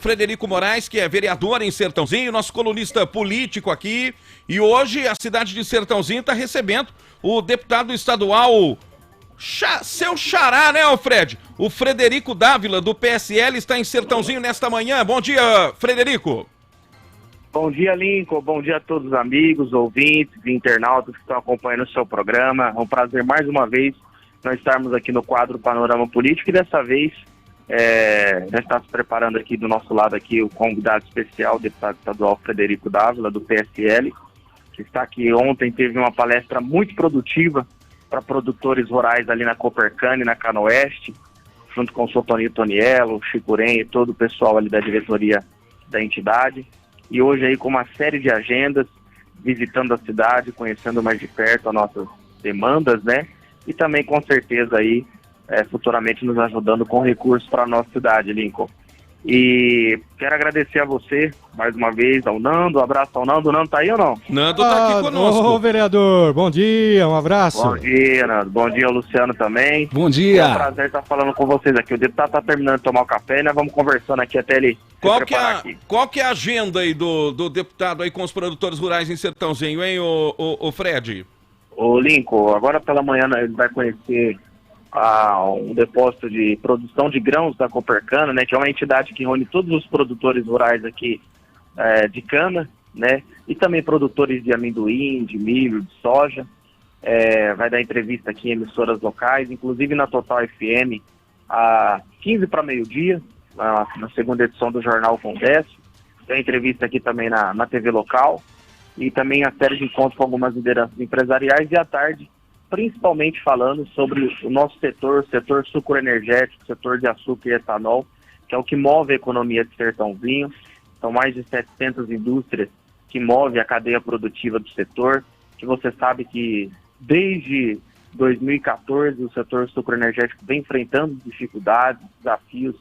Frederico Moraes, que é vereador em Sertãozinho, nosso colunista político aqui. E hoje a cidade de Sertãozinho está recebendo o deputado estadual, seu xará, né, Fred? O Frederico Dávila, do PSL, está em Sertãozinho nesta manhã. Bom dia, Frederico. Bom dia, Lincoln. Bom dia a todos os amigos, ouvintes e internautas que estão acompanhando o seu programa. É um prazer mais uma vez nós estarmos aqui no quadro Panorama Político e dessa vez já está se preparando aqui do nosso lado aqui o convidado especial, o deputado estadual Frederico Dávila, do PSL, que está aqui. Ontem teve uma palestra muito produtiva para produtores rurais ali na Copercane, na Canoeste, junto com o Sotonio Toniello, o Chicurém e todo o pessoal ali da diretoria da entidade. E hoje aí com uma série de agendas, visitando a cidade, conhecendo mais de perto as nossas demandas, né? E também com certeza aí futuramente nos ajudando com recursos para a nossa cidade, Lincoln. E quero agradecer a você, mais uma vez, ao Nando. Um abraço ao Nando. O Nando tá aí ou não? Nando tá aqui conosco. Ô, vereador, bom dia, um abraço. Bom dia, Nando. Bom dia ao Luciano também. Bom dia. É um prazer estar falando com vocês aqui. O deputado tá terminando de tomar o café, né? Vamos conversando aqui até ele Qual que é a agenda aí do deputado aí com os produtores rurais em Sertãozinho, hein, o Fred? Ô, Lincoln, agora pela manhã ele vai conhecer um depósito de produção de grãos da Copercana, né, que é uma entidade que reúne todos os produtores rurais aqui de cana, né, e também produtores de amendoim, de milho, de soja. Vai dar entrevista aqui em emissoras locais, inclusive na Total FM, às 15 para meio-dia, na segunda edição do Jornal Condesse. Tem entrevista aqui também na TV local e também a série de encontros com algumas lideranças empresariais, e à tarde principalmente falando sobre o nosso setor, o setor sucroenergético, o setor de açúcar e etanol, que é o que move a economia de Sertãozinho. São mais de 700 indústrias que movem a cadeia produtiva do setor, que você sabe que desde 2014 o setor sucroenergético vem enfrentando dificuldades, desafios,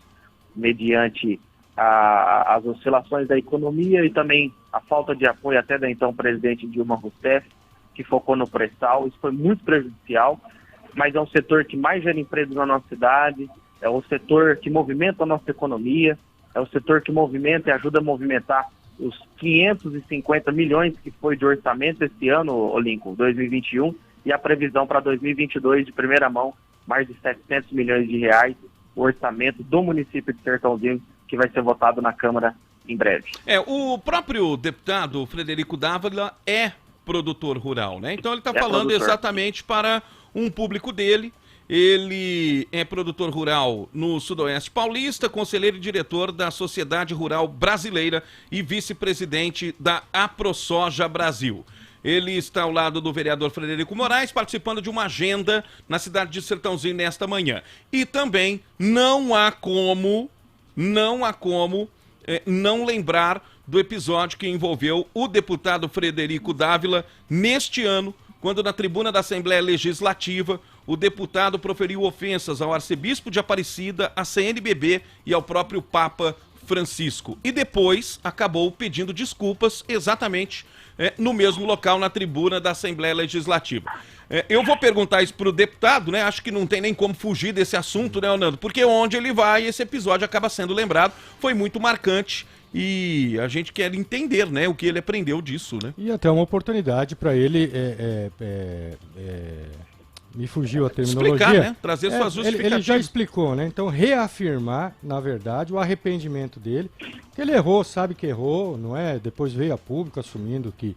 mediante as oscilações da economia e também a falta de apoio até da então presidente Dilma Rousseff, que focou no pré-sal. Isso foi muito prejudicial, mas é um setor que mais gera emprego na nossa cidade, é o setor que movimenta a nossa economia, é o setor que movimenta e ajuda a movimentar os 550 milhões que foi de orçamento esse ano, Lincoln, 2021, e a previsão para 2022 de primeira mão, mais de 700 milhões de reais, o orçamento do município de Sertãozinho, que vai ser votado na Câmara em breve. O próprio deputado Frederico Dávila é produtor rural, né? Então ele está falando exatamente para um público dele. Ele é produtor rural no Sudoeste Paulista, conselheiro e diretor da Sociedade Rural Brasileira e vice-presidente da AproSoja Brasil. Ele está ao lado do vereador Frederico Moraes, participando de uma agenda na cidade de Sertãozinho nesta manhã. E também não há como não lembrar do episódio que envolveu o deputado Frederico Dávila neste ano, quando na tribuna da Assembleia Legislativa o deputado proferiu ofensas ao arcebispo de Aparecida, à CNBB e ao próprio Papa Francisco. E depois acabou pedindo desculpas exatamente no mesmo local, na tribuna da Assembleia Legislativa. Eu vou perguntar isso para o deputado, né? Acho que não tem nem como fugir desse assunto, né, Nando? Porque onde ele vai, esse episódio acaba sendo lembrado. Foi muito marcante e a gente quer entender, né, o que ele aprendeu disso, né? E até uma oportunidade para ele, me fugiu a terminologia. Explicar, né? Trazer suas justificativas. Ele já explicou, né? Então reafirmar, na verdade, o arrependimento dele, que ele errou, sabe que errou, não é? Depois veio a público assumindo que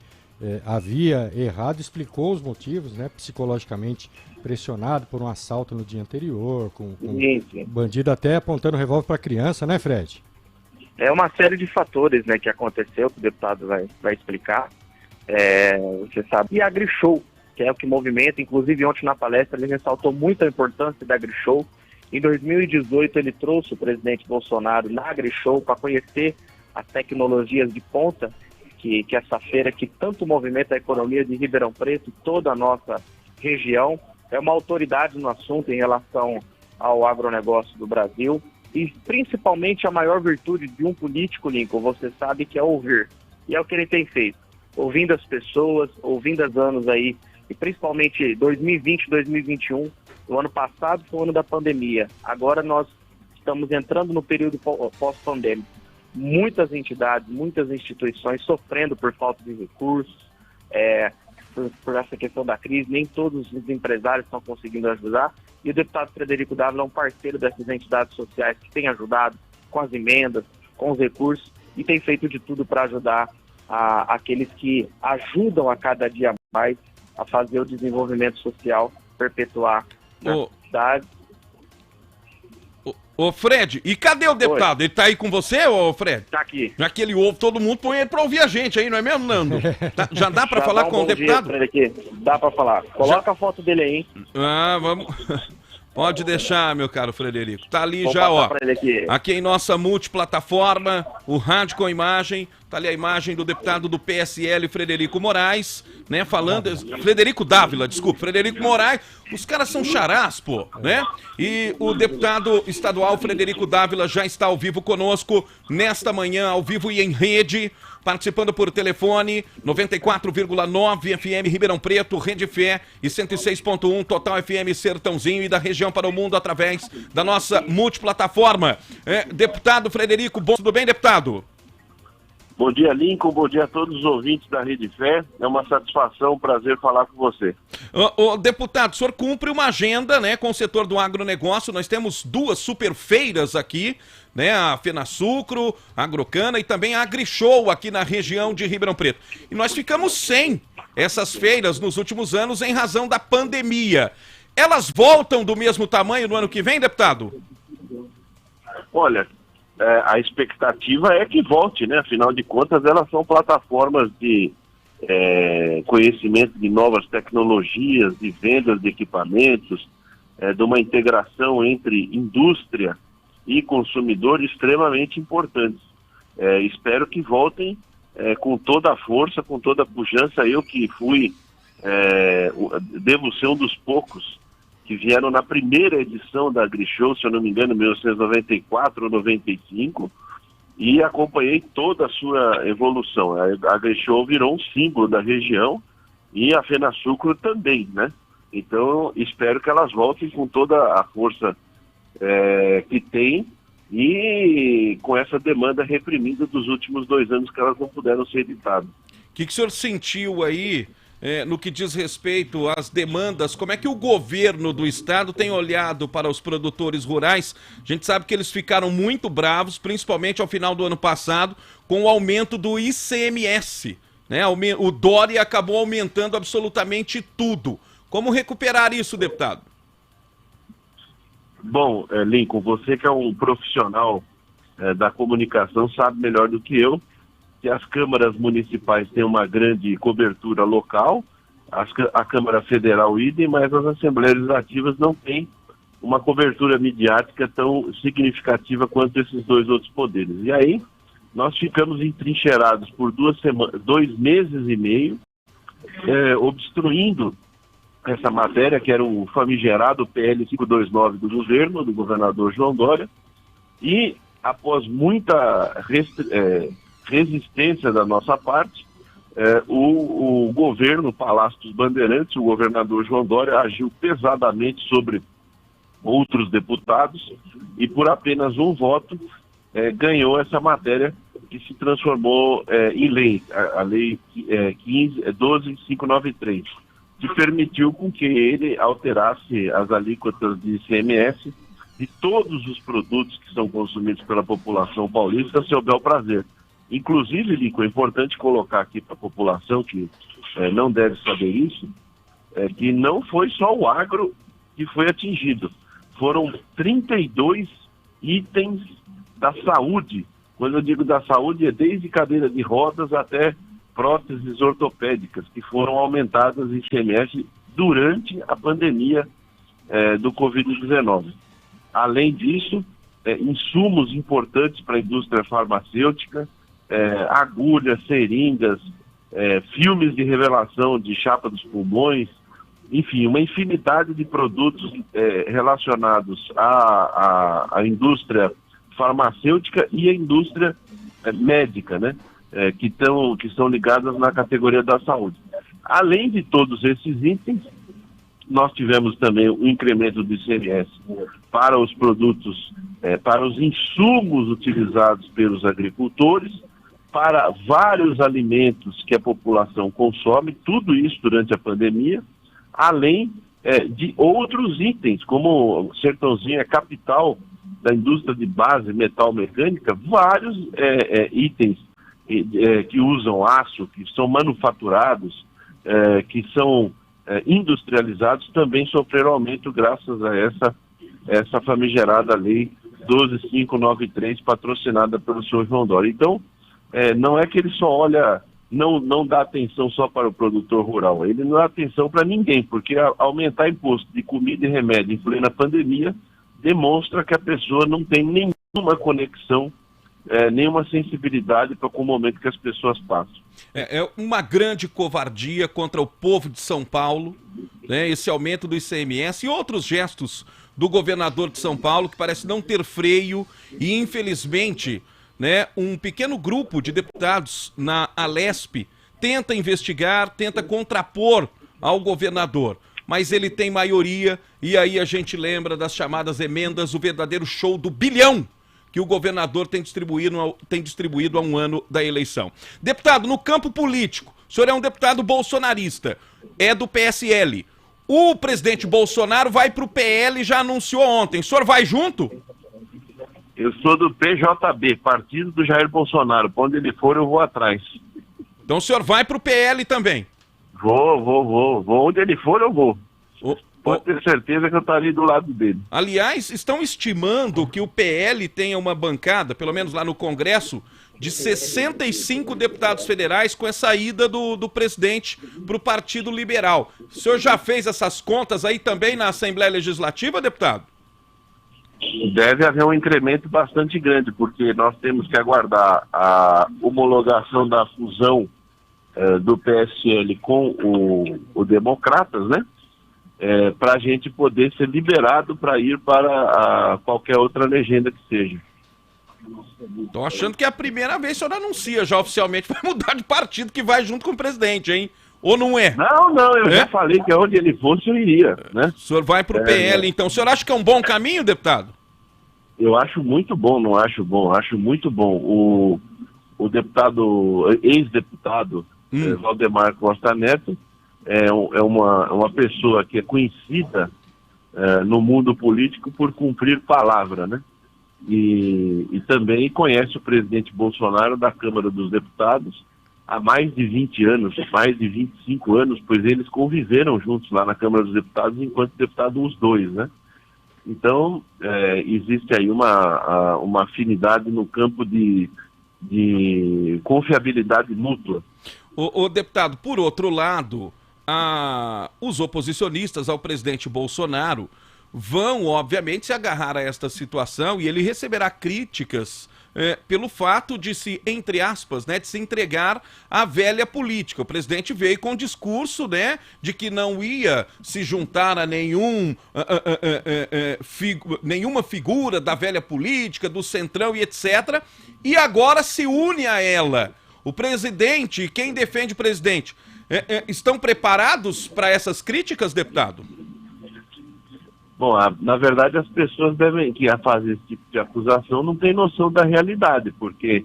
havia errado, explicou os motivos, né? Psicologicamente pressionado por um assalto no dia anterior, com bandido até apontando revólver para criança, né, Fred? É uma série de fatores, né, que aconteceu, que o deputado vai explicar. Você sabe. E a AgriShow, que é o que movimenta, inclusive ontem na palestra ele ressaltou muito a importância da AgriShow. Em 2018 ele trouxe o presidente Bolsonaro na AgriShow para conhecer as tecnologias de ponta, que essa feira que tanto movimenta a economia de Ribeirão Preto e toda a nossa região. É uma autoridade no assunto em relação ao agronegócio do Brasil. E principalmente a maior virtude de um político, Lincoln, você sabe que é ouvir. E é o que ele tem feito. Ouvindo as pessoas, ouvindo os anos aí, e principalmente 2020, 2021, o ano passado foi o ano da pandemia. Agora nós estamos entrando no período pós-pandêmico. muitas entidades, muitas instituições sofrendo por falta de recursos, por essa questão da crise, nem todos os empresários estão conseguindo ajudar, e o deputado Frederico Dávila é um parceiro dessas entidades sociais que tem ajudado com as emendas, com os recursos, e tem feito de tudo para ajudar aqueles que ajudam a cada dia mais a fazer o desenvolvimento social, perpetuar na cidade. Ô Fred, e cadê o deputado? Oi. Ele tá aí com você, ô Fred? Tá aqui. Já que ele ouve todo mundo, põe ele pra ouvir a gente aí, não é mesmo, Nando? Já dá pra falar com o deputado? Dia pra ele aqui. Dá pra falar. Coloca a foto dele aí, hein? Vamos... Pode deixar, meu caro Frederico. Tá ali já, ó. Aqui em nossa multiplataforma, o Rádio com Imagem. Tá ali a imagem do deputado do PSL, Frederico Moraes, né? Falando. Frederico Dávila, desculpa. Frederico Moraes. Os caras são charás, pô, né? E o deputado estadual Frederico Dávila já está ao vivo conosco nesta manhã, ao vivo e em rede. Participando por telefone, 94,9 FM Ribeirão Preto, Rede Fé e 106.1 Total FM Sertãozinho e da região para o mundo através da nossa multiplataforma. Deputado Frederico, tudo bem, deputado? Bom dia, Lincoln. Bom dia a todos os ouvintes da Rede Fé. É uma satisfação, um prazer falar com você. Deputado, o senhor cumpre uma agenda, né, com o setor do agronegócio. Nós temos 2 super feiras aqui, né, a Fenasucro, a Agrocana e também a AgriShow aqui na região de Ribeirão Preto. E nós ficamos sem essas feiras nos últimos anos em razão da pandemia. Elas voltam do mesmo tamanho no ano que vem, deputado? Olha, a expectativa é que volte, né? Afinal de contas, elas são plataformas de conhecimento de novas tecnologias, de vendas de equipamentos, de uma integração entre indústria e consumidor extremamente importantes. Espero que voltem com toda a força, com toda a pujança. Eu que fui, devo ser um dos poucos que vieram na primeira edição da AgriShow, se eu não me engano, em 1994 ou 95, e acompanhei toda a sua evolução. A AgriShow virou um símbolo da região e a Fenasucro também, né? Então, espero que elas voltem com toda a força que tem e com essa demanda reprimida dos últimos 2 anos que elas não puderam ser editadas. O que o senhor sentiu aí no que diz respeito às demandas? Como é que o governo do estado tem olhado para os produtores rurais? A gente sabe que eles ficaram muito bravos, principalmente ao final do ano passado, com o aumento do ICMS, né? O Dória acabou aumentando absolutamente tudo. Como recuperar isso, deputado? Bom, Lincoln, você que é um profissional da comunicação sabe melhor do que eu que as câmaras municipais têm uma grande cobertura local, a Câmara Federal idem, mas as Assembleias Legislativas não têm uma cobertura midiática tão significativa quanto esses 2 outros poderes. E aí, nós ficamos entrincheirados por 2 meses e meio, obstruindo essa matéria, que era o famigerado PL 529 do governo, do governador João Dória, e após muita resistência da nossa parte, o governo, o Palácio dos Bandeirantes, o governador João Dória agiu pesadamente sobre outros deputados e por apenas um voto ganhou essa matéria que se transformou em lei, a Lei 12.593, que permitiu com que ele alterasse as alíquotas de ICMS de todos os produtos que são consumidos pela população paulista a seu bel prazer. Inclusive, Lico, é importante colocar aqui para a população que não deve saber isso, que não foi só o agro que foi atingido. Foram 32 itens da saúde. Quando eu digo da saúde, é desde cadeira de rodas até próteses ortopédicas, que foram aumentadas em ICMS durante a pandemia do Covid-19. Além disso, insumos importantes para a indústria farmacêutica, agulhas, seringas, filmes de revelação de chapa dos pulmões, enfim, uma infinidade de produtos relacionados à indústria farmacêutica e à indústria médica, né? Que são ligadas na categoria da saúde. Além de todos esses itens, nós tivemos também o incremento do ICMS para os produtos, para os insumos utilizados pelos agricultores, para vários alimentos que a população consome, tudo isso durante a pandemia, além de outros itens, como o Sertãozinho é capital da indústria de base metal mecânica, vários itens que usam aço, que são manufaturados, que são industrializados, também sofreram aumento graças a essa famigerada lei 12.593, patrocinada pelo senhor João Dória. Então, não é que ele só olha, não dá atenção só para o produtor rural, ele não dá atenção para ninguém, porque aumentar imposto de comida e remédio em plena pandemia demonstra que a pessoa não tem nenhuma conexão, nenhuma sensibilidade com o momento que as pessoas passam. É uma grande covardia contra o povo de São Paulo, né, esse aumento do ICMS e outros gestos do governador de São Paulo que parece não ter freio e, infelizmente, né, um pequeno grupo de deputados na Alesp tenta investigar, tenta contrapor ao governador, mas ele tem maioria e aí a gente lembra das chamadas emendas, o verdadeiro show do bilhão que o governador tem distribuído há um ano da eleição. Deputado, no campo político, o senhor é um deputado bolsonarista, é do PSL. O presidente Bolsonaro vai para o PL, já anunciou ontem. O senhor vai junto? Eu sou do PJB, partido do Jair Bolsonaro. Para onde ele for, eu vou atrás. Então o senhor vai para o PL também? Vou. Onde ele for, eu vou. Pode ter certeza que eu estarei do lado dele. Aliás, estão estimando que o PL tenha uma bancada, pelo menos lá no Congresso, de 65 deputados federais com essa ida do presidente para o Partido Liberal. O senhor já fez essas contas aí também na Assembleia Legislativa, deputado? Deve haver um incremento bastante grande, porque nós temos que aguardar a homologação da fusão do PSL com o Democratas, né? Para a gente poder ser liberado para ir para qualquer outra legenda que seja. Estou achando que é a primeira vez que o senhor anuncia já oficialmente vai mudar de partido, que vai junto com o presidente, hein? Ou não é? Não, eu já falei que onde ele fosse eu iria, né? O senhor vai para o PL, então. O senhor acha que é um bom caminho, deputado? Eu acho muito bom, não acho bom, acho muito bom. O deputado, ex-deputado, Valdemar Costa Neto, é uma pessoa que é conhecida no mundo político por cumprir palavra, né? E também conhece o presidente Bolsonaro da Câmara dos Deputados há mais de 20 anos, mais de 25 anos, pois eles conviveram juntos lá na Câmara dos Deputados enquanto deputado os dois, né? Então, existe aí uma afinidade no campo de confiabilidade mútua. O deputado, por outro lado, os oposicionistas ao presidente Bolsonaro vão, obviamente, se agarrar a esta situação e ele receberá críticas pelo fato de se, entre aspas, né, de se entregar à velha política. O presidente veio com um discurso, né, de que não ia se juntar a nenhuma figura da velha política, do centrão e etc. E agora se une a ela. O presidente, quem defende o presidente, estão preparados para essas críticas, deputado? Bom, na verdade as pessoas que fazer esse tipo de acusação não têm noção da realidade, porque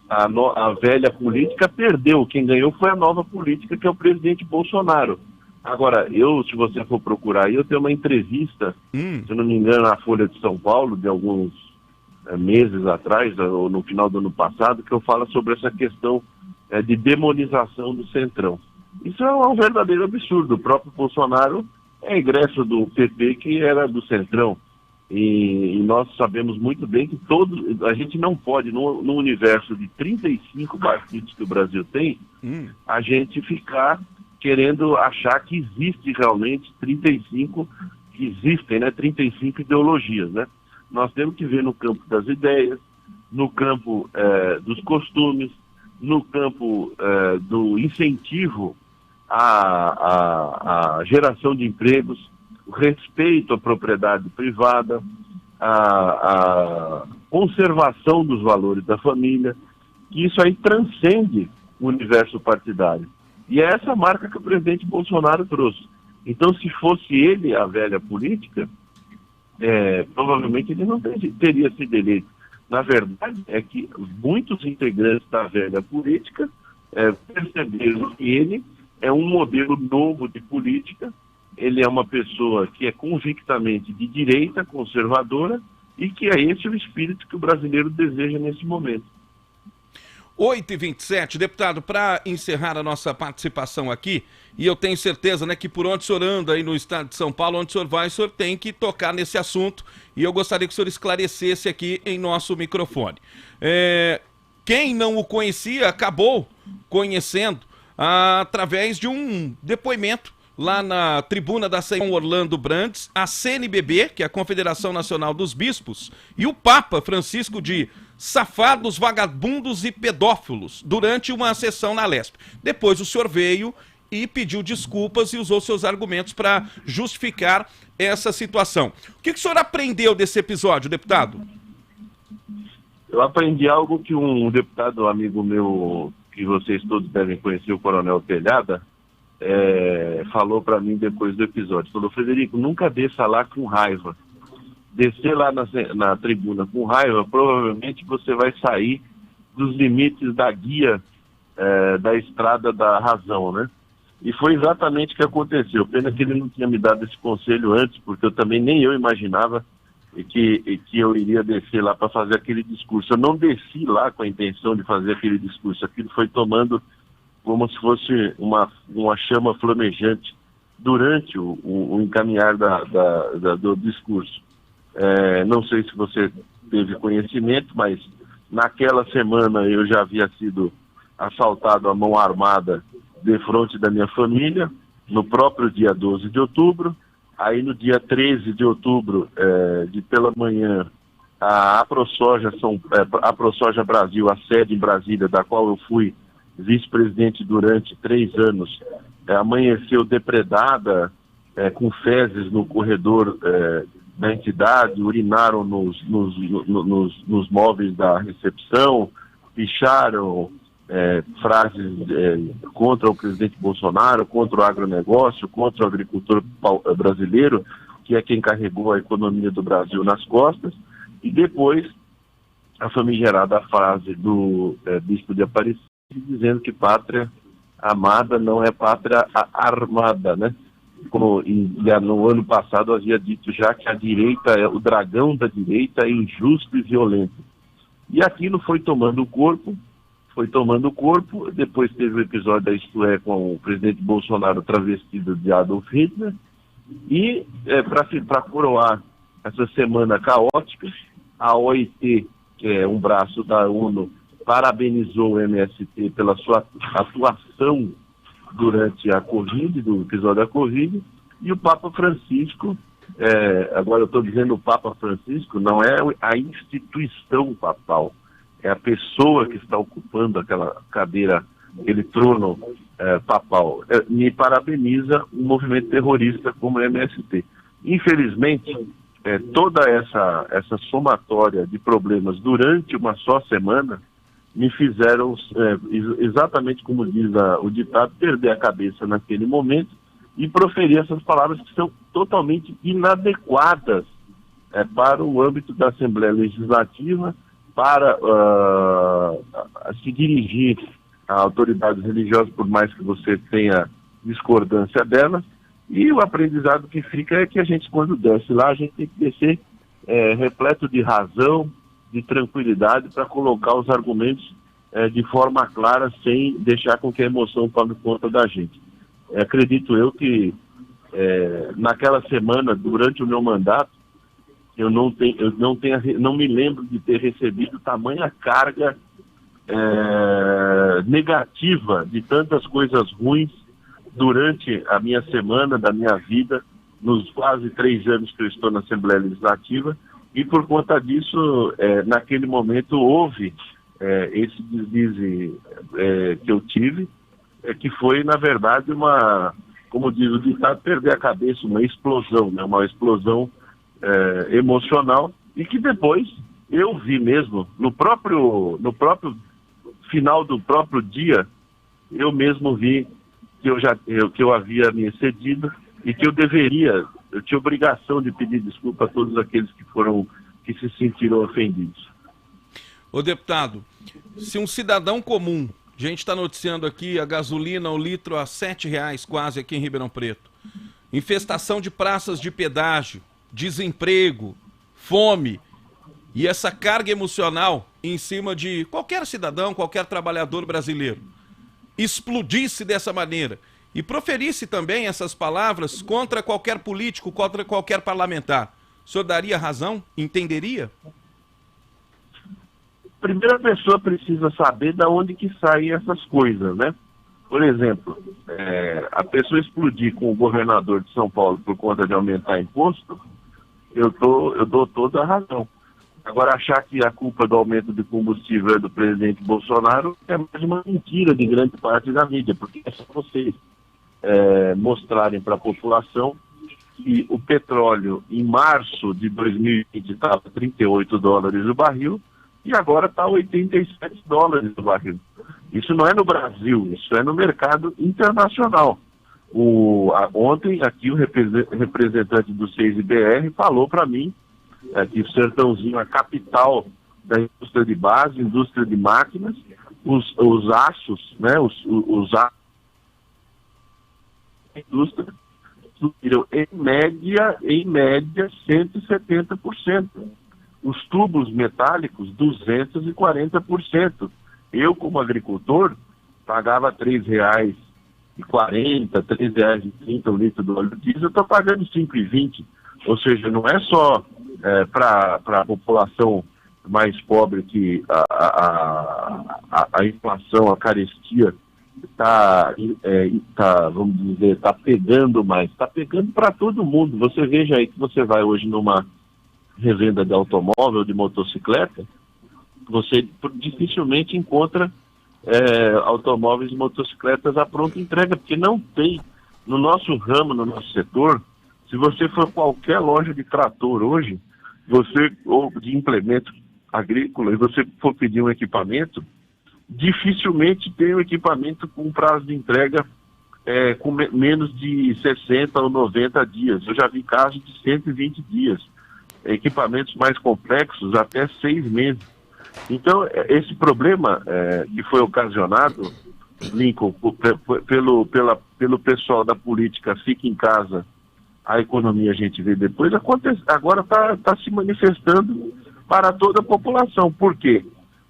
a velha política perdeu, quem ganhou foi a nova política, que é o presidente Bolsonaro. Agora, se você for procurar aí, eu tenho uma entrevista, se eu não me engano, na Folha de São Paulo, de alguns meses atrás, ou no final do ano passado, que eu falo sobre essa questão de demonização do Centrão. Isso é um verdadeiro absurdo. O próprio Bolsonaro é egresso do PP, que era do Centrão. E nós sabemos muito bem que a gente não pode, no universo de 35 partidos que o Brasil tem, a gente ficar querendo achar que existe realmente 35 ideologias, né? Nós temos que ver no campo das ideias, no campo dos costumes, no campo do incentivo a geração de empregos, o respeito à propriedade privada, a conservação dos valores da família, que isso aí transcende o universo partidário. E é essa marca que o presidente Bolsonaro trouxe. Então, se fosse ele a velha política, provavelmente ele não teria sido eleito. Na verdade, é que muitos integrantes da velha política perceberam que ele é um modelo novo de política, ele é uma pessoa que é convictamente de direita, conservadora, e que é esse o espírito que o brasileiro deseja nesse momento. 8h27, deputado, para encerrar a nossa participação aqui, e eu tenho certeza, né, que por onde o senhor anda aí no estado de São Paulo, onde o senhor vai, o senhor tem que tocar nesse assunto, e eu gostaria que o senhor esclarecesse aqui em nosso microfone. Quem não o conhecia acabou conhecendo através de um depoimento lá na tribuna da Assembleia Orlando Brandes, a CNBB, que é a Confederação Nacional dos Bispos, e o Papa Francisco de safados, vagabundos e pedófilos, durante uma sessão na Lespe. Depois o senhor veio e pediu desculpas e usou seus argumentos para justificar essa situação. O que o senhor aprendeu desse episódio, deputado? Eu aprendi algo que um deputado amigo meu, que vocês todos devem conhecer, o Coronel Telhada, falou para mim depois do episódio. Falou: Frederico, nunca desça lá com raiva. Descer lá na tribuna com raiva, provavelmente você vai sair dos limites da guia da estrada da razão, né? E foi exatamente o que aconteceu. Pena que ele não tinha me dado esse conselho antes, porque nem eu imaginava que eu iria descer lá para fazer aquele discurso. Eu não desci lá com a intenção de fazer aquele discurso. Aquilo foi tomando como se fosse uma chama flamejante durante o encaminhar do discurso. Não sei se você teve conhecimento, mas naquela semana eu já havia sido assaltado à mão armada de frente da minha família, no próprio dia 12 de outubro. Aí no dia 13 de outubro, pela manhã, a ProSoja Brasil, a sede em Brasília, da qual eu fui vice-presidente durante 3 anos, amanheceu depredada, com fezes no corredor da entidade, urinaram nos móveis da recepção, picharam frases contra o presidente Bolsonaro, contra o agronegócio, contra o agricultor brasileiro, que é quem carregou a economia do Brasil nas costas, e depois a famigerada frase do bispo de Aparecida, dizendo que pátria amada não é pátria armada, né? Como no ano passado havia dito já que a direita, o dragão da direita, é injusto e violento. E aquilo foi tomando corpo, depois teve o episódio da Isto É com o presidente Bolsonaro travestido de Adolf Hitler, e para coroar essa semana caótica, a OIT, que é um braço da ONU, parabenizou o MST pela sua atuação durante a Covid, do episódio da Covid, e o Papa Francisco, agora eu estou dizendo o Papa Francisco, não é a instituição papal, é a pessoa que está ocupando aquela cadeira, aquele trono papal, me parabeniza um movimento terrorista como o MST. Infelizmente, toda essa somatória de problemas durante uma só semana me fizeram, exatamente como diz o ditado, perder a cabeça naquele momento e proferir essas palavras que são totalmente inadequadas para o âmbito da Assembleia Legislativa, para se dirigir a autoridades religiosas, por mais que você tenha discordância delas. E o aprendizado que fica é que a gente, quando desce lá, a gente tem que descer repleto de razão, de tranquilidade, para colocar os argumentos de forma clara, sem deixar com que a emoção tome conta da gente. Acredito eu que naquela semana, durante o meu mandato, eu não me lembro de ter recebido tamanha carga negativa de tantas coisas ruins durante a minha semana, da minha vida, nos quase 3 anos que eu estou na Assembleia Legislativa, e por conta disso, naquele momento, houve esse deslize que eu tive, que foi, na verdade, como diz o ditado, perder a cabeça, uma explosão, né? Uma explosão emocional, e que depois eu vi mesmo, no próprio final do próprio dia, eu mesmo vi que eu havia me excedido e que eu tinha obrigação de pedir desculpa a todos aqueles que se sentiram ofendidos. Ô deputado, se um cidadão comum, a gente está noticiando aqui a gasolina, o litro a R$7 quase aqui em Ribeirão Preto, infestação de praças de pedágio, desemprego, fome e essa carga emocional em cima de qualquer cidadão, qualquer trabalhador brasileiro, explodisse dessa maneira e proferisse também essas palavras contra qualquer político, contra qualquer parlamentar, o senhor daria razão? Entenderia? Primeiro a pessoa precisa saber de onde que saem essas coisas, né? Por exemplo, a pessoa explodir com o governador de São Paulo por conta de aumentar imposto, eu dou toda a razão. Agora, achar que a culpa do aumento de combustível é do presidente Bolsonaro é mais uma mentira de grande parte da mídia, porque é só vocês mostrarem para a população que o petróleo em março de 2020 estava $38 o barril e agora está $87 o barril. Isso não é no Brasil, isso é no mercado internacional. Ontem aqui o representante do 6IBR falou para mim que o Sertãozinho é a capital da indústria de base, indústria de máquinas, os aços, né, os aços da indústria subiram em média 170%. Os tubos metálicos 240%. Eu, como agricultor, pagava R$3,40, R$3,30 o litro do óleo diesel, eu estou pagando R$5,20. Ou seja, não é só para a população mais pobre que a inflação, a carestia vamos dizer, está pegando mais. Está pegando para todo mundo. Você veja aí que você vai hoje numa revenda de automóvel, de motocicleta, você dificilmente encontra automóveis e motocicletas à pronta entrega, porque não tem, no nosso ramo, no nosso setor, se você for a qualquer loja de trator hoje, ou de implemento agrícola, e você for pedir um equipamento, dificilmente tem um equipamento com prazo de entrega com menos de 60 ou 90 dias. Eu já vi casos de 120 dias. Equipamentos mais complexos até 6 meses. Então, esse problema que foi ocasionado, Lincoln, pelo pessoal da política fica em casa, a economia a gente vê depois, agora está se manifestando para toda a população. Por quê?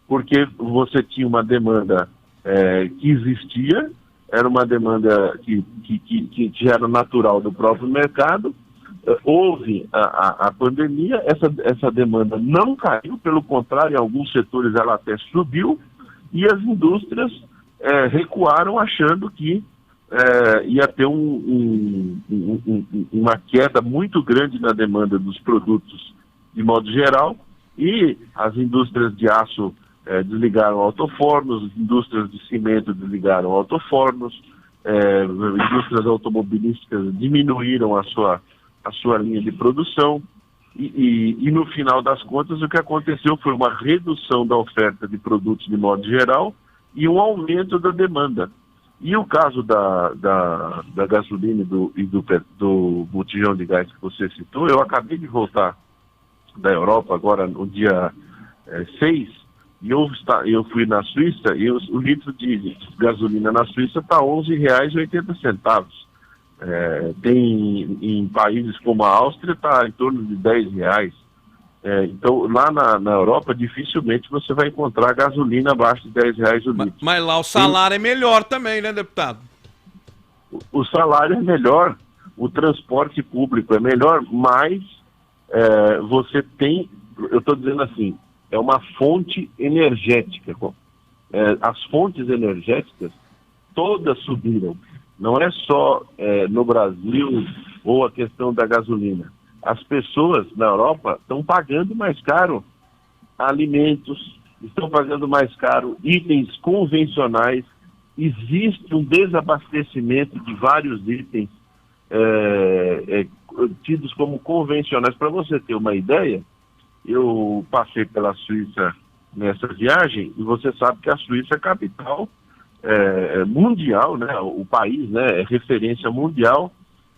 Porque você tinha uma demanda que existia, era uma demanda que já era natural do próprio mercado. Houve a pandemia, essa demanda não caiu, pelo contrário, em alguns setores ela até subiu, e as indústrias recuaram achando que ia ter uma queda muito grande na demanda dos produtos de modo geral, e as indústrias de aço desligaram autofornos, as indústrias de cimento desligaram autofornos, indústrias automobilísticas diminuíram a sua linha de produção, e no final das contas o que aconteceu foi uma redução da oferta de produtos de modo geral e um aumento da demanda. E o caso da gasolina e do botijão de gás que você citou, eu acabei de voltar da Europa agora no dia 6, e eu fui na Suíça, e o litro de gasolina na Suíça está R$ 11,80. Tem em países como a Áustria está em torno de R$10. Então lá na Europa dificilmente você vai encontrar gasolina abaixo de R$10 o litro. Mas lá o salário é melhor também, né, deputado? O salário é melhor, o transporte público é melhor, mas você tem, eu estou dizendo assim, é uma fonte energética. As fontes energéticas todas subiram. Não é só no Brasil ou a questão da gasolina. As pessoas na Europa estão pagando mais caro alimentos, estão pagando mais caro itens convencionais. Existe um desabastecimento de vários itens tidos como convencionais. Para você ter uma ideia, eu passei pela Suíça nessa viagem, e você sabe que a Suíça é a capital mundial, né? O país, né, é referência mundial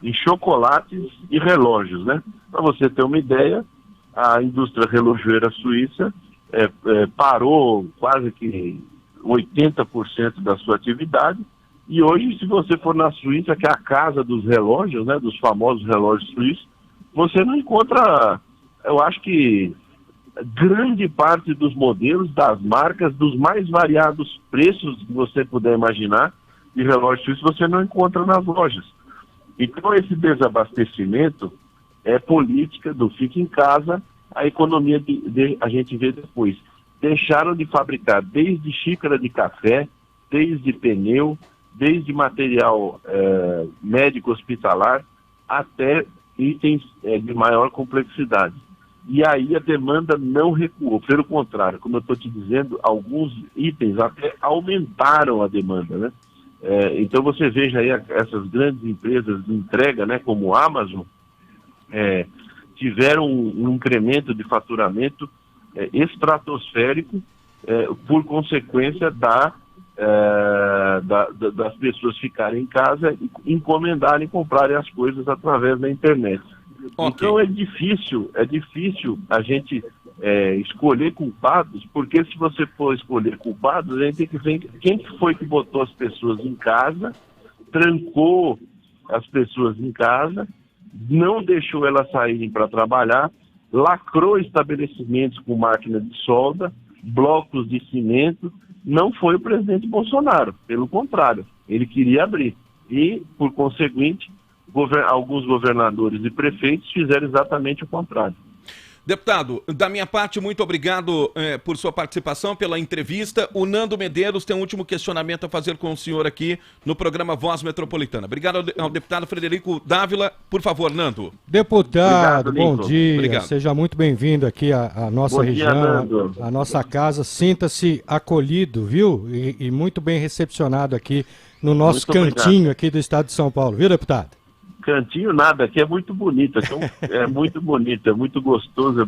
em chocolates e relógios, né? Para você ter uma ideia, a indústria relojoeira suíça parou quase que 80% da sua atividade, e hoje, se você for na Suíça, que é a casa dos relógios, né, dos famosos relógios suíços, você não encontra, eu acho que grande parte dos modelos, das marcas, dos mais variados preços que você puder imaginar de relógio suíço, você não encontra nas lojas. Então esse desabastecimento é política do fica em casa, a economia a gente vê depois. Deixaram de fabricar desde xícara de café, desde pneu, desde material médico hospitalar, até itens de maior complexidade. E aí a demanda não recuou, pelo contrário, como eu estou te dizendo, alguns itens até aumentaram a demanda, né? Então você veja aí essas grandes empresas de entrega, né, como a Amazon, tiveram um incremento de faturamento estratosférico por consequência das pessoas ficarem em casa e encomendarem, comprarem as coisas através da internet. Okay. Então é difícil a gente escolher culpados, porque se você for escolher culpados, a gente tem que ver quem foi que botou as pessoas em casa, trancou as pessoas em casa, não deixou elas saírem para trabalhar, lacrou estabelecimentos com máquina de solda, blocos de cimento. Não foi o presidente Bolsonaro, pelo contrário, ele queria abrir. E, por conseguinte, alguns governadores e prefeitos fizeram exatamente o contrário. Deputado, da minha parte, muito obrigado por sua participação, pela entrevista. O Nando Medeiros tem um último questionamento a fazer com o senhor aqui no programa Voz Metropolitana. Obrigado ao deputado Frederico Dávila. Por favor, Nando. Deputado, obrigado, bom dia. Obrigado. Seja muito bem-vindo aqui à nossa região, à nossa casa. Sinta-se acolhido, viu? E muito bem recepcionado aqui no nosso cantinho aqui do estado de São Paulo. Viu, deputado? Cantinho nada, aqui é muito bonito, é muito bonito, é muito gostoso, é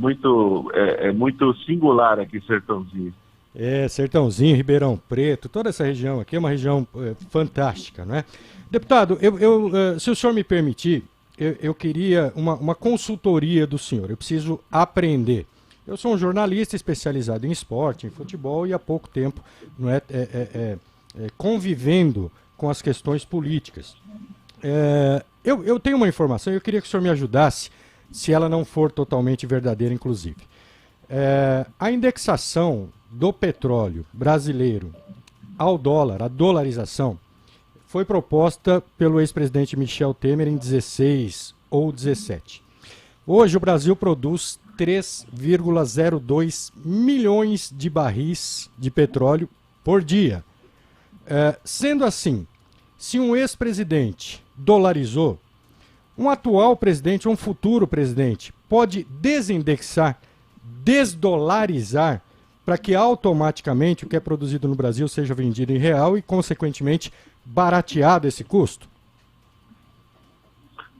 muito singular aqui, Sertãozinho. Sertãozinho, Ribeirão Preto, toda essa região aqui é uma região fantástica, não é? Deputado, se o senhor me permitir, eu queria uma consultoria do senhor, eu preciso aprender. Eu sou um jornalista especializado em esporte, em futebol, e há pouco tempo convivendo com as questões políticas. Eu tenho uma informação e eu queria que o senhor me ajudasse, se ela não for totalmente verdadeira, inclusive. A indexação do petróleo brasileiro ao dólar, a dolarização, foi proposta pelo ex-presidente Michel Temer em 16 ou 17. Hoje o Brasil produz 3,02 milhões de barris de petróleo por dia. Sendo assim, se um ex-presidente dolarizou, um atual presidente, um futuro presidente, pode desindexar, desdolarizar, para que automaticamente o que é produzido no Brasil seja vendido em real e, consequentemente, barateado esse custo?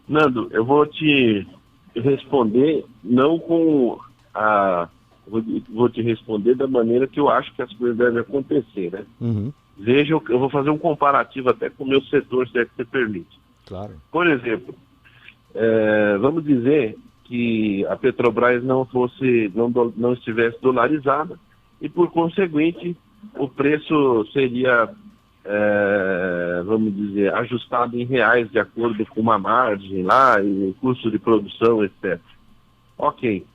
Nando, eu vou te responder não com vou te responder da maneira que eu acho que as coisas devem acontecer, né? Uhum. Veja, eu vou fazer um comparativo até com o meu setor, se é que você permite. Claro. Por exemplo, vamos dizer que a Petrobras não estivesse dolarizada e, por conseguinte, o preço seria, vamos dizer, ajustado em reais de acordo com uma margem lá e custo de produção, etc. Ok.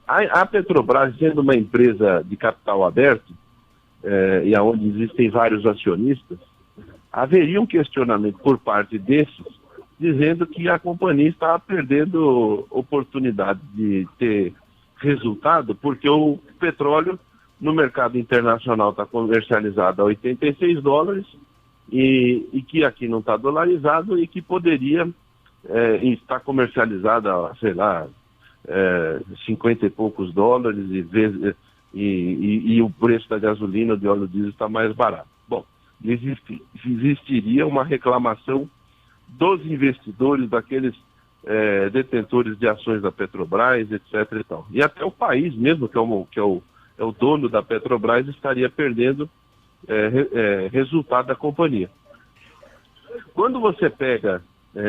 A Petrobras, sendo uma empresa de capital aberto, e onde existem vários acionistas, haveria um questionamento por parte desses, dizendo que a companhia está perdendo oportunidade de ter resultado, porque o petróleo no mercado internacional está comercializado a $86 e que aqui não está dolarizado e que poderia estar comercializado a, sei lá, 50 e poucos dólares e o preço da gasolina, de óleo diesel está mais barato. Bom, existiria uma reclamação dos investidores, daqueles detentores de ações da Petrobras, etc. E tal. E até o país mesmo, que é o dono da Petrobras, estaria perdendo resultado da companhia. Quando você pega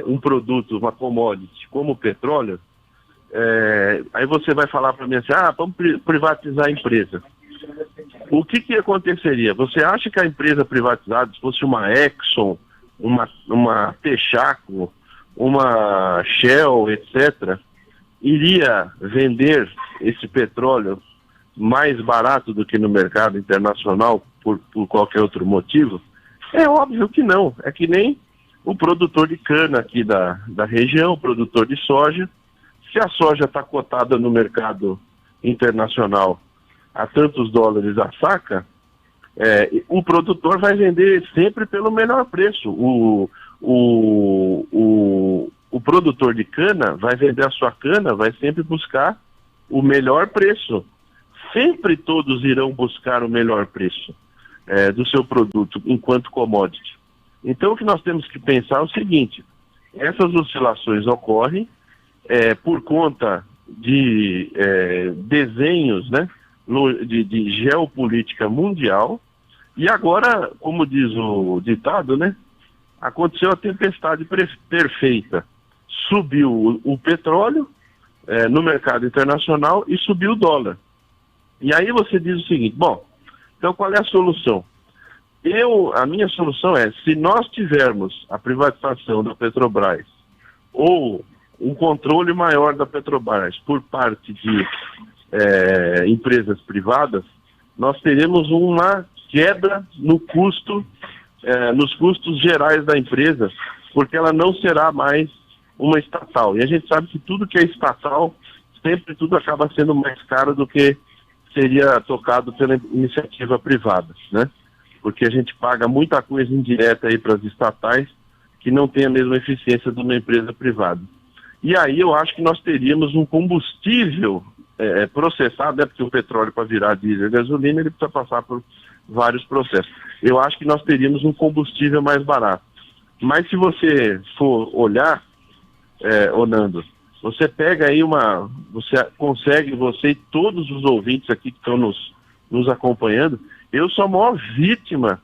um produto, uma commodity, como o petróleo, aí você vai falar para mim assim, vamos privatizar a empresa. O que aconteceria? Você acha que a empresa privatizada, se fosse uma Exxon, uma Texaco, uma Shell, etc., iria vender esse petróleo mais barato do que no mercado internacional por qualquer outro motivo? É óbvio que não. É que nem o produtor de cana aqui da região, o produtor de soja. Se a soja está cotada no mercado internacional a tantos dólares a saca, o produtor vai vender sempre pelo menor preço. O produtor de cana vai vender a sua cana, vai sempre buscar o melhor preço. Sempre todos irão buscar o melhor preço do seu produto enquanto commodity. Então o que nós temos que pensar é o seguinte: essas oscilações ocorrem por conta de desenhos, né, de geopolítica mundial, e agora, como diz o ditado, né, aconteceu a tempestade perfeita. Subiu o petróleo no mercado internacional e subiu o dólar. E aí você diz o seguinte, bom, então qual é a solução? A minha solução é, se nós tivermos a privatização da Petrobras ou um controle maior da Petrobras por parte de empresas privadas, nós teremos uma queda no custo, nos custos gerais da empresa, porque ela não será mais uma estatal. E a gente sabe que tudo que é estatal, sempre tudo acaba sendo mais caro do que seria tocado pela iniciativa privada, né? Porque a gente paga muita coisa indireta aí para as estatais que não tem a mesma eficiência de uma empresa privada. E aí eu acho que nós teríamos um combustível processado, né? Porque o petróleo, para virar diesel e gasolina, ele precisa passar por vários processos. Eu acho que nós teríamos um combustível mais barato. Mas se você for olhar, Nando, você pega aí você consegue, você e todos os ouvintes aqui que estão nos acompanhando, eu sou a maior vítima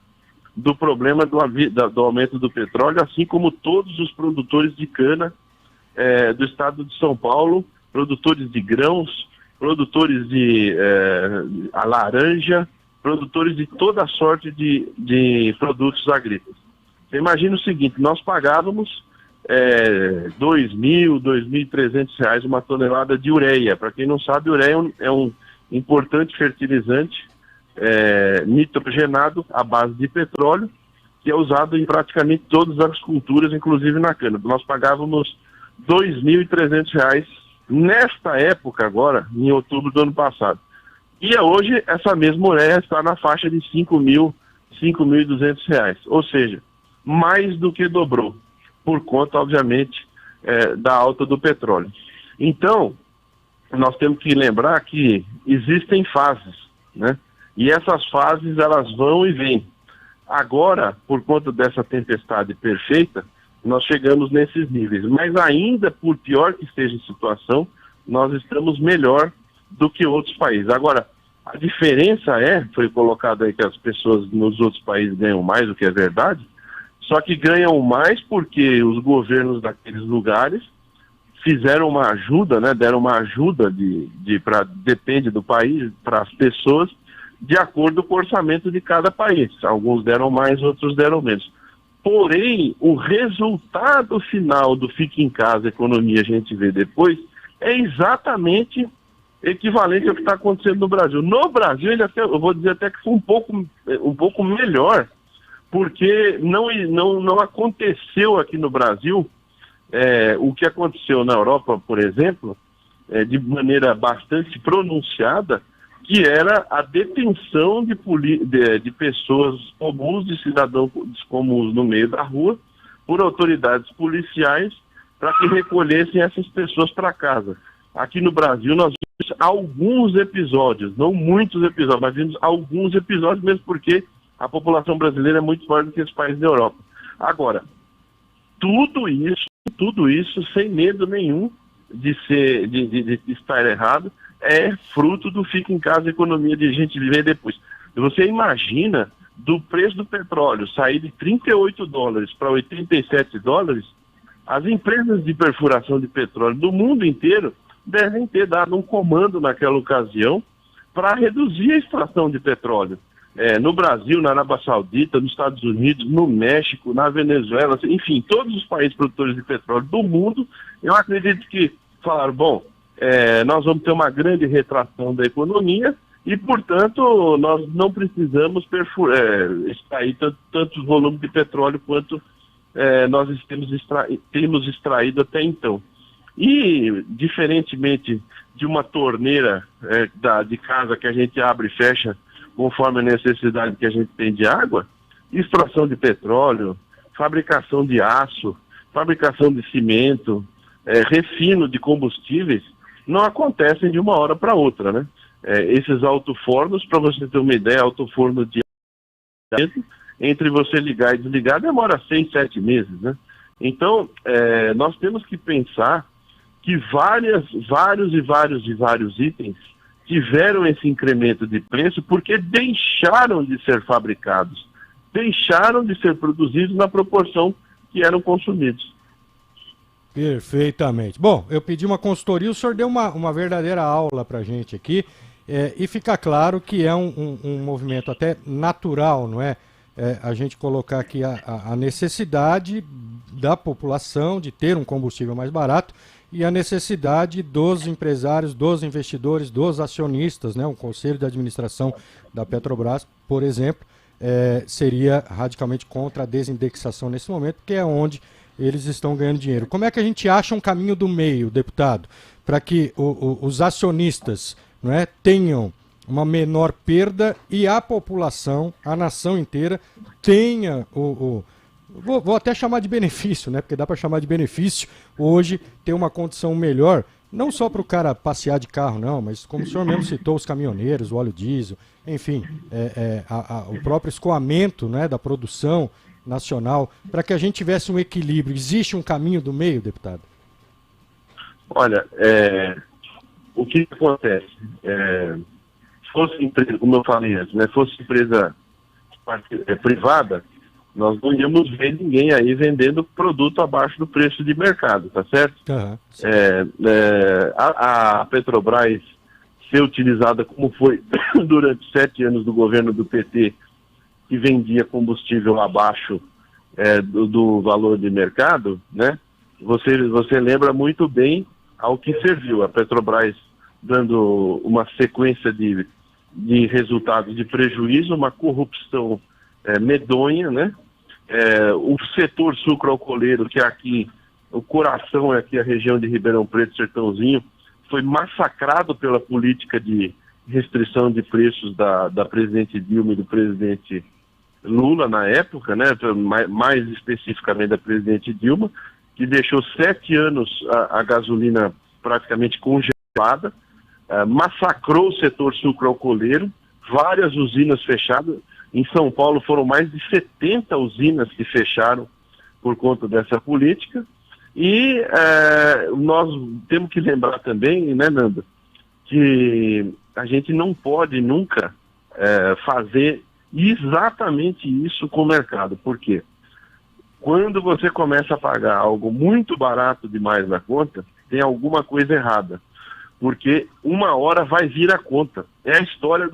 do problema do aumento do petróleo, assim como todos os produtores de cana do estado de São Paulo, produtores de grãos, produtores de laranja, produtores de toda sorte de produtos agrícolas. Você imagina o seguinte, nós pagávamos R$2.000, R$2.300 uma tonelada de ureia. Para quem não sabe, ureia é um importante fertilizante nitrogenado à base de petróleo, que é usado em praticamente todas as culturas, inclusive na cana. Nós pagávamos R$2.300 nesta época agora, em outubro do ano passado. E hoje essa mesma ureia está na faixa de R$5.000, R$5.200. Ou seja, mais do que dobrou, por conta, obviamente, da alta do petróleo. Então, nós temos que lembrar que existem fases, né? E essas fases, elas vão e vêm. Agora, por conta dessa tempestade perfeita, nós chegamos nesses níveis. Mas ainda, por pior que esteja a situação, nós estamos melhor do que outros países. Agora, a diferença foi colocado aí que as pessoas nos outros países ganham mais, o que é verdade, só que ganham mais porque os governos daqueles lugares fizeram uma ajuda, né, deram uma ajuda depende do país, para as pessoas, de acordo com o orçamento de cada país. Alguns deram mais, outros deram menos. Porém, o resultado final do Fique em Casa, Economia, a gente vê depois, é exatamente equivalente ao que está acontecendo no Brasil. No Brasil, eu vou dizer até que foi um pouco melhor, porque não aconteceu aqui no Brasil o que aconteceu na Europa, por exemplo, de maneira bastante pronunciada, que era a detenção de pessoas comuns, de cidadãos comuns no meio da rua, por autoridades policiais, para que recolhessem essas pessoas para casa. Aqui no Brasil nós vimos alguns episódios, não muitos episódios, mas vimos alguns episódios mesmo porque a população brasileira é muito maior do que os países da Europa. Agora, tudo isso sem medo nenhum de estar errado, é fruto do Fica em Casa, Economia, de a gente viver depois. Você imagina do preço do petróleo sair de $38 para $87, As empresas de perfuração de petróleo do mundo inteiro devem ter dado um comando naquela ocasião para reduzir a extração de petróleo. No Brasil, na Arábia Saudita, nos Estados Unidos, no México, na Venezuela, enfim, todos os países produtores de petróleo do mundo, eu acredito que falaram, bom, nós vamos ter uma grande retração da economia e, portanto, nós não precisamos extrair tantos volumes de petróleo quanto nós temos extraído até então. E, diferentemente de uma torneira de casa que a gente abre e fecha conforme a necessidade que a gente tem de água, extração de petróleo, fabricação de aço, fabricação de cimento, refino de combustíveis, não acontecem de uma hora para outra, né? Esses alto-fornos, para você ter uma ideia, alto-forno de entre você ligar e desligar demora 6, 7 meses, né? Então, nós temos que pensar que vários itens tiveram esse incremento de preço porque deixaram de ser fabricados, deixaram de ser produzidos na proporção que eram consumidos. Perfeitamente. Bom, eu pedi uma consultoria, o senhor deu uma verdadeira aula para a gente aqui, e fica claro que é um movimento até natural, não é? A gente colocar aqui a necessidade da população de ter um combustível mais barato e a necessidade dos empresários, dos investidores, dos acionistas, né? Um conselho de administração da Petrobras, por exemplo, seria radicalmente contra a desindexação nesse momento, porque é onde eles estão ganhando dinheiro. Como é que a gente acha um caminho do meio, deputado, para que os acionistas, não é, tenham uma menor perda e a população, a nação inteira, tenha vou até chamar de benefício, né? Porque dá para chamar de benefício hoje ter uma condição melhor, não só para o cara passear de carro, não, mas como o senhor mesmo citou, os caminhoneiros, o óleo diesel, enfim, o próprio escoamento, né, da produção nacional, para que a gente tivesse um equilíbrio. Existe um caminho do meio, deputado? Olha, o que acontece? Se fosse empresa, como eu falei antes, né, fosse empresa privada, nós não íamos ver ninguém aí vendendo produto abaixo do preço de mercado, tá certo? Uhum. A Petrobras ser utilizada como foi durante 7 anos do governo do PT, que vendia combustível abaixo do valor de mercado, né? Você lembra muito bem ao que serviu a Petrobras dando uma sequência de resultados de prejuízo, uma corrupção medonha, né? O setor sucroalcooleiro, que é aqui, o coração é aqui a região de Ribeirão Preto, Sertãozinho, foi massacrado pela política de restrição de preços da presidente Dilma e do presidente Lula na época, né? Mais especificamente da presidente Dilma, que deixou 7 anos a gasolina praticamente congelada, massacrou o setor sucroalcooleiro, várias usinas fechadas. Em São Paulo foram mais de 70 usinas que fecharam por conta dessa política. E nós temos que lembrar também, né, Nanda, que a gente não pode nunca fazer exatamente isso com o mercado. Por quê? Quando você começa a pagar algo muito barato demais na conta, tem alguma coisa errada. Porque uma hora vai vir a conta. É a história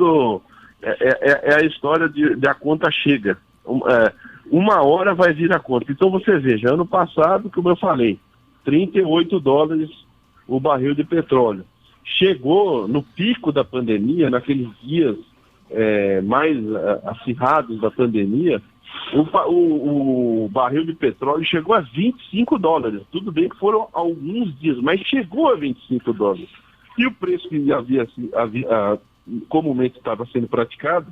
a história de a conta chega. Uma hora vai vir a conta. Então você veja, ano passado, como eu falei, $38 o barril de petróleo. Chegou no pico da pandemia, naqueles dias mais acirrados da pandemia, o barril de petróleo chegou a $25. Tudo bem que foram alguns dias, mas chegou a $25. E o preço que comumente estava sendo praticado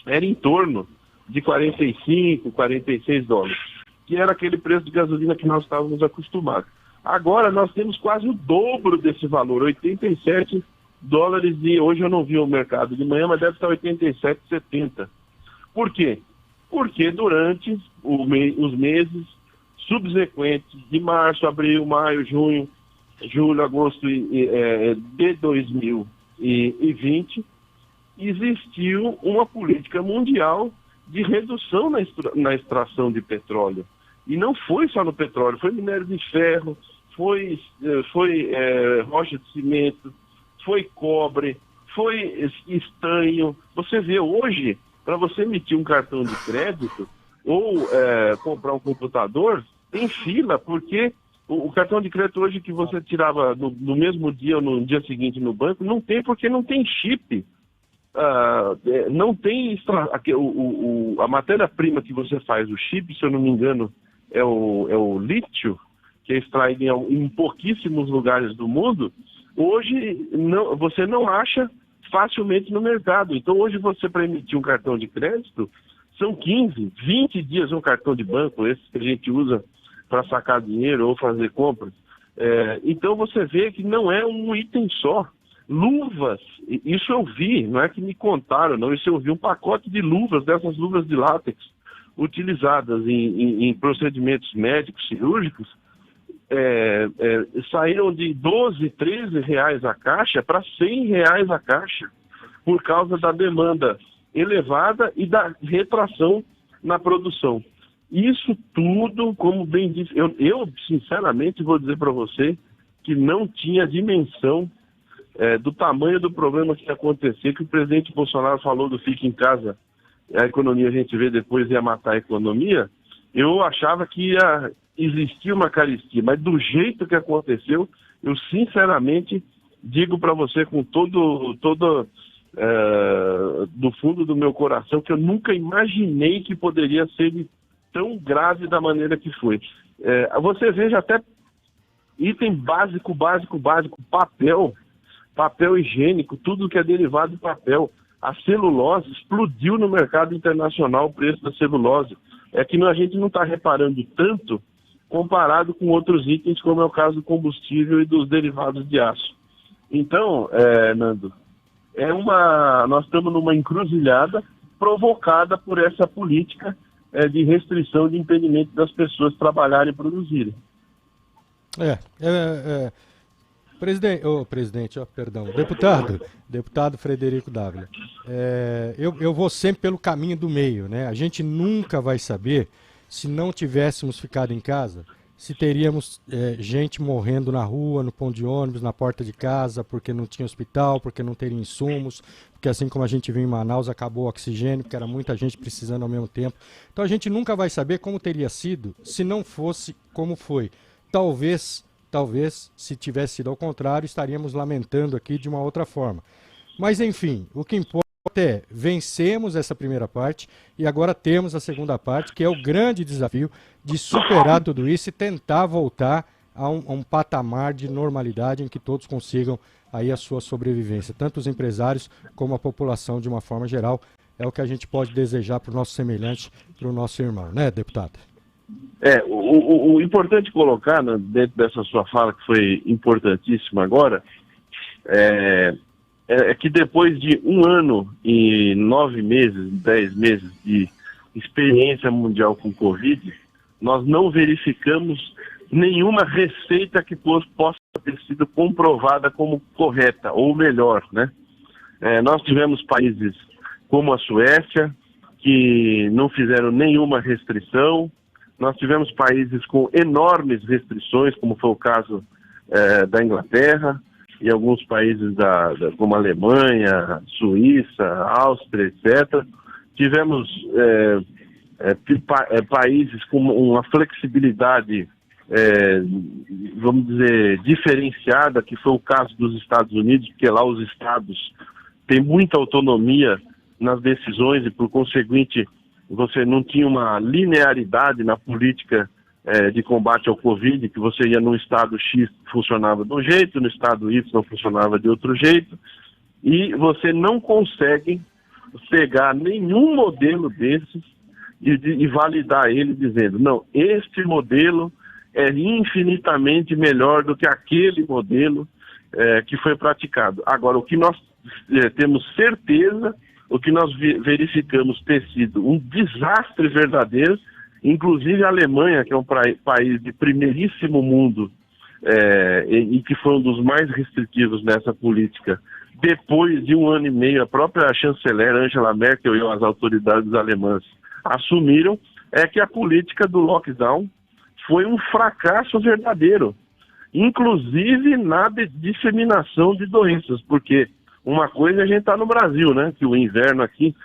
era em torno de $45, $46, que era aquele preço de gasolina que nós estávamos acostumados. Agora nós temos quase o dobro desse valor, $87, e hoje eu não vi o mercado de manhã, mas deve estar 87,70. Por quê? Porque durante os meses subsequentes de março, abril, maio, junho, julho, agosto de 2020, existiu uma política mundial de redução na extração de petróleo. E não foi só no petróleo, foi minério de ferro, foi rocha de cimento, foi cobre, foi estanho. Você vê hoje, para você emitir um cartão de crédito ou comprar um computador, tem fila, porque o cartão de crédito hoje que você tirava no mesmo dia ou no dia seguinte no banco, não tem, porque não tem chip. Não tem a matéria-prima que você faz, o chip, se eu não me engano, é o lítio, que é extraído em pouquíssimos lugares do mundo. Hoje você não acha facilmente no mercado. Então hoje você, para emitir um cartão de crédito, são 15, 20 dias um cartão de banco, esse que a gente usa para sacar dinheiro ou fazer compras. Então você vê que não é um item só. Luvas, isso eu vi, não é que me contaram, não, isso eu vi, um pacote de luvas, dessas luvas de látex, utilizadas em procedimentos médicos, cirúrgicos, saíram de 12, 13 reais a caixa para 100 reais a caixa, por causa da demanda elevada e da retração na produção. Isso tudo, como bem disse, eu sinceramente vou dizer para você que não tinha dimensão do tamanho do problema que ia acontecer, que o presidente Bolsonaro falou do fique em casa, a economia a gente vê depois ia matar a economia. Eu achava que ia existir uma carestia, mas do jeito que aconteceu, eu sinceramente digo para você com todo do fundo do meu coração que eu nunca imaginei que poderia ser tão grave da maneira que foi. Você veja até item básico, papel higiênico, tudo que é derivado de papel. A celulose explodiu no mercado internacional, o preço da celulose. É que a gente não está reparando tanto comparado com outros itens, como é o caso do combustível e dos derivados de aço. Então, Nando, nós estamos numa encruzilhada provocada por essa política de restrição de impedimento das pessoas trabalharem e produzirem. Deputado Frederico Dávila, eu vou sempre pelo caminho do meio, né? A gente nunca vai saber, se não tivéssemos ficado em casa, se teríamos gente morrendo na rua, no ponto de ônibus, na porta de casa, porque não tinha hospital, porque não teria insumos, porque assim como a gente viu em Manaus, acabou o oxigênio, porque era muita gente precisando ao mesmo tempo. Então a gente nunca vai saber como teria sido se não fosse como foi. Talvez, se tivesse sido ao contrário, estaríamos lamentando aqui de uma outra forma. Mas, enfim, o que importa é vencemos essa primeira parte e agora temos a segunda parte, que é o grande desafio de superar tudo isso e tentar voltar a um patamar de normalidade em que todos consigam aí a sua sobrevivência, tanto os empresários como a população de uma forma geral. É o que a gente pode desejar para o nosso semelhante, para o nosso irmão, né, deputado? O importante colocar dentro dessa sua fala, que foi importantíssima agora, é que depois de 1 ano e 9 meses, 10 meses de experiência mundial com Covid, nós não verificamos nenhuma receita que possa ter sido comprovada como correta, ou melhor, né? Nós tivemos países como a Suécia, que não fizeram nenhuma restrição. Nós tivemos países com enormes restrições, como foi o caso da Inglaterra, e alguns países como a Alemanha, Suíça, Áustria, etc. Tivemos países com uma flexibilidade, vamos dizer, diferenciada, que foi o caso dos Estados Unidos, porque lá os estados têm muita autonomia nas decisões e, por conseguinte, você não tinha uma linearidade na política de combate ao Covid, que você ia no estado X funcionava de um jeito, no estado Y funcionava de outro jeito, e você não consegue pegar nenhum modelo desses e validar ele dizendo, não, este modelo é infinitamente melhor do que aquele modelo que foi praticado. Agora, o que nós temos certeza, o que nós verificamos ter sido um desastre verdadeiro, inclusive a Alemanha, que é um país de primeiríssimo mundo e que foi um dos mais restritivos nessa política, depois de 1 ano e meio, a própria chanceler Angela Merkel e as autoridades alemãs assumiram, que a política do lockdown foi um fracasso verdadeiro, inclusive na disseminação de doenças, porque uma coisa a gente está no Brasil, né, que o inverno aqui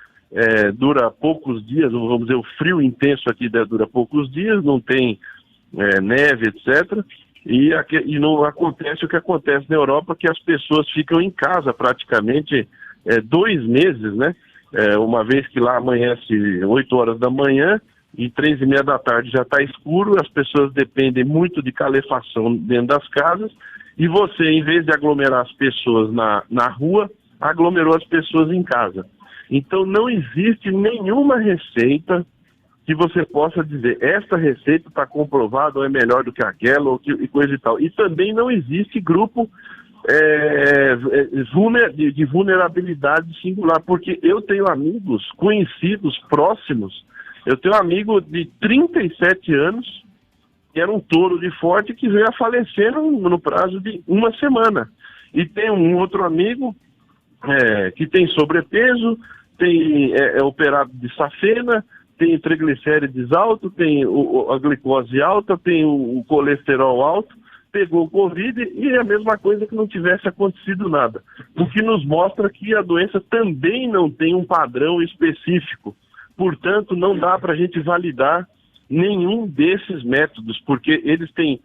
dura poucos dias, vamos dizer, o frio intenso aqui dura poucos dias, não tem neve, etc., e não acontece o que acontece na Europa, que as pessoas ficam em casa praticamente 2 meses, né, uma vez que lá amanhece 8 horas da manhã, e 3h30 da tarde já está escuro, as pessoas dependem muito de calefação dentro das casas, e você, em vez de aglomerar as pessoas na rua, aglomerou as pessoas em casa. Então não existe nenhuma receita que você possa dizer, esta receita está comprovada ou é melhor do que aquela, e coisa e tal. E também não existe grupo de vulnerabilidade singular, porque eu tenho amigos, conhecidos, próximos. Eu tenho um amigo de 37 anos, que era um touro de forte, que veio a falecer no prazo de 1 semana. E tem um outro amigo que tem sobrepeso, é operado de safena, tem triglicérides alto, tem a glicose alta, tem o colesterol alto, pegou o Covid e é a mesma coisa que não tivesse acontecido nada. O que nos mostra que a doença também não tem um padrão específico. Portanto, não dá para a gente validar nenhum desses métodos, porque eles têm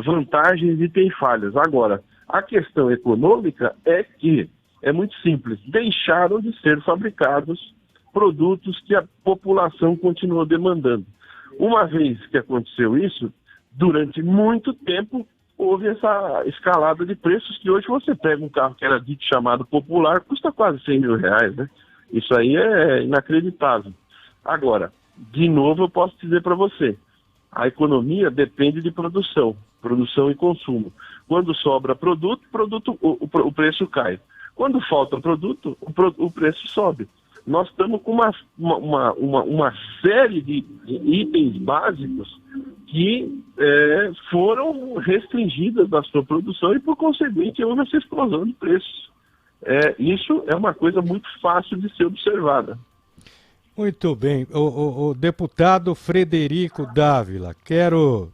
vantagens e têm falhas. Agora, a questão econômica é que, é muito simples, deixaram de ser fabricados produtos que a população continuou demandando. Uma vez que aconteceu isso, durante muito tempo, houve essa escalada de preços, que hoje você pega um carro que era dito chamado popular, custa quase R$100 mil, né? Isso aí é inacreditável. Agora, de novo eu posso dizer para você, a economia depende de produção e consumo. Quando sobra produto, o preço cai. Quando falta produto, o preço sobe. Nós estamos com uma série de itens básicos que foram restringidas da sua produção e, por conseguinte, houve essa explosão de preços. Isso é uma coisa muito fácil de ser observada. Muito bem. O deputado Frederico Dávila, quero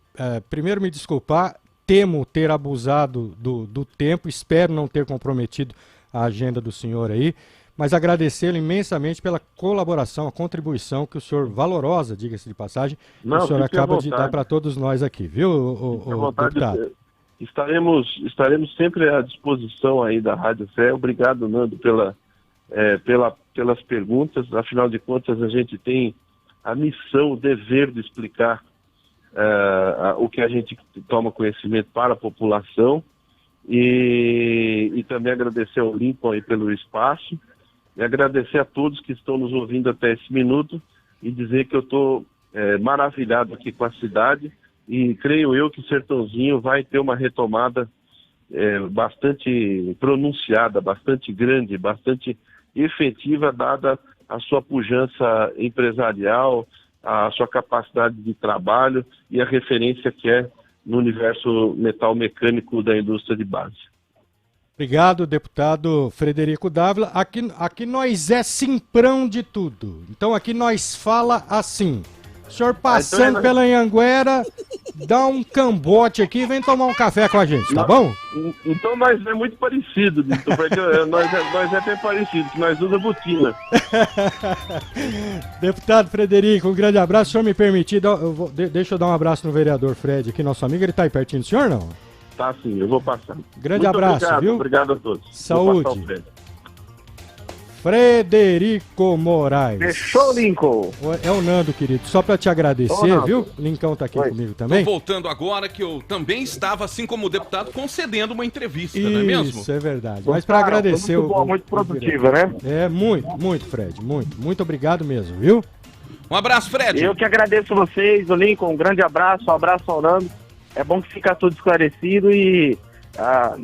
primeiro me desculpar, temo ter abusado do tempo, espero não ter comprometido a agenda do senhor aí, mas agradecê-lo imensamente pela colaboração, a contribuição que o senhor, valorosa, diga-se de passagem, o senhor acaba de dar para todos nós aqui, viu, o deputado? Estaremos sempre à disposição aí da Rádio Fé. Obrigado, Nando, pelas perguntas. Afinal de contas, a gente tem a missão, o dever de explicar o que a gente toma conhecimento para a população, e também agradecer ao Lincoln aí pelo espaço, e agradecer a todos que estão nos ouvindo até esse minuto, e dizer que eu estou maravilhado aqui com a cidade, e creio eu que o Sertãozinho vai ter uma retomada bastante pronunciada, bastante grande, bastante efetiva, dada a sua pujança empresarial, a sua capacidade de trabalho e a referência que é no universo metal mecânico da indústria de base. Obrigado, deputado Frederico Dávila. Aqui nós simprão de tudo. Então aqui nós fala assim. O senhor passando pela Anhanguera, dá um cambote aqui e vem tomar um café com a gente, tá bom? Então nós é muito parecido, porque nós é bem parecido, que nós usamos botina. Deputado Frederico, um grande abraço. Se o senhor me permitir, deixa eu dar um abraço no vereador Fred aqui, nosso amigo. Ele tá aí pertinho do senhor, não? Tá sim, eu vou passar. Grande abraço, obrigado, viu? Obrigado a todos. Saúde. Frederico Moraes. Fechou, Lincoln. É o Nando, querido. Só pra te agradecer, viu? Lincão tá aqui comigo também. Tô voltando agora que eu também estava, assim como o deputado, concedendo uma entrevista, não é mesmo? Isso, é verdade. Mas pra agradecer... Muito bom, muito produtiva, né? Muito, Fred. Muito obrigado mesmo, viu? Um abraço, Fred. Eu que agradeço vocês, o Lincoln. Um grande abraço, um abraço ao Nando. É bom que fica tudo esclarecido e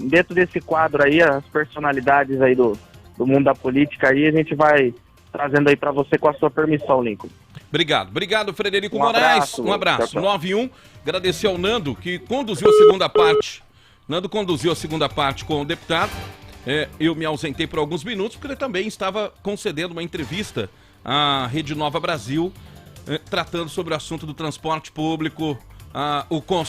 dentro desse quadro aí, as personalidades aí do mundo da política aí, a gente vai trazendo aí para você com a sua permissão, Lincoln. Obrigado, Frederico Moraes. Um abraço. 9-1. Agradecer ao Nando, que conduziu a segunda parte. Nando conduziu a segunda parte com o deputado. Eu me ausentei por alguns minutos, porque ele também estava concedendo uma entrevista à Rede Nova Brasil, tratando sobre o assunto do transporte público o consórcio